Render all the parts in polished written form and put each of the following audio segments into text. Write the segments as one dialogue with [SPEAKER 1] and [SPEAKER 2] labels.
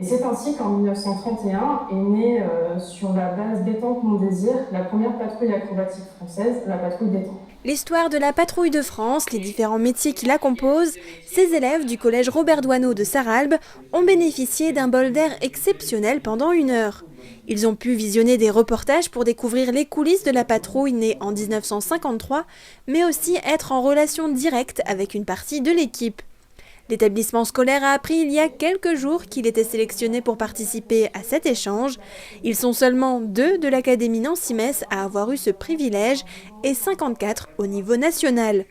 [SPEAKER 1] Et c'est ainsi qu'en 1931 est née, sur la base d'Étampes-Montdésir, la première patrouille acrobatique française, la patrouille d'Étampes.
[SPEAKER 2] L'histoire de la patrouille de France, les différents métiers qui la composent, ces élèves du collège Robert Doisneau de Sarralbe ont bénéficié d'un bol d'air exceptionnel pendant 1 heure. Ils ont pu visionner des reportages pour découvrir les coulisses de la patrouille née en 1953, mais aussi être en relation directe avec une partie de l'équipe. L'établissement scolaire a appris il y a quelques jours qu'il était sélectionné pour participer à cet échange. Ils sont seulement 2 de l'Académie Nancy-Metz à avoir eu ce privilège et 54 au niveau national.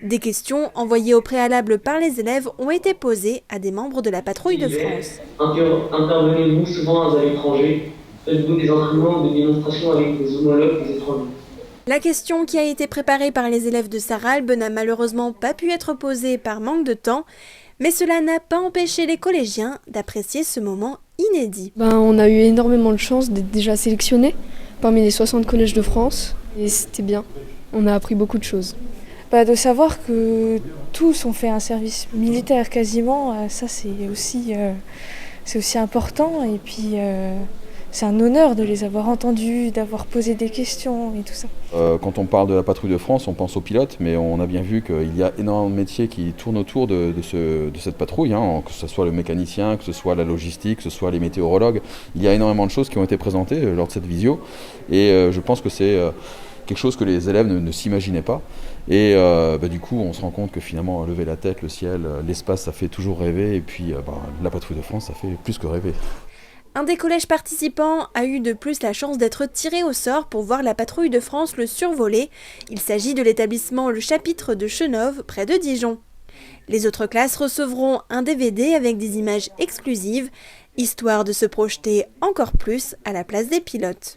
[SPEAKER 2] Des questions envoyées au préalable par les élèves ont été posées à des membres de la patrouille de France.
[SPEAKER 3] Intervenez-vous souvent à l'étranger? Faites-vous des entraînements ou des démonstrations avec des homologues des étrangers?
[SPEAKER 2] La question qui a été préparée par les élèves de Sarralbe n'a malheureusement pas pu être posée par manque de temps, mais cela n'a pas empêché les collégiens d'apprécier ce moment inédit.
[SPEAKER 4] On a eu énormément de chance d'être déjà sélectionnés parmi les 60 collèges de France et c'était bien. On a appris beaucoup de choses.
[SPEAKER 5] De savoir que tous ont fait un service militaire quasiment, ça c'est aussi important et puis c'est un honneur de les avoir entendus, d'avoir posé des questions et tout ça.
[SPEAKER 6] Quand on parle de la patrouille de France, on pense aux pilotes, mais on a bien vu qu'il y a énormément de métiers qui tournent autour de cette patrouille, que ce soit le mécanicien, que ce soit la logistique, que ce soit les météorologues. Il y a énormément de choses qui ont été présentées lors de cette visio et je pense que c'est quelque chose que les élèves ne s'imaginaient pas. Et du coup, on se rend compte que finalement, lever la tête, le ciel, l'espace, ça fait toujours rêver. Et puis, la patrouille de France, ça fait plus que rêver.
[SPEAKER 2] Un des collèges participants a eu de plus la chance d'être tiré au sort pour voir la patrouille de France le survoler. Il s'agit de l'établissement Le Chapitre de Chenôve, près de Dijon. Les autres classes recevront un DVD avec des images exclusives, histoire de se projeter encore plus à la place des pilotes.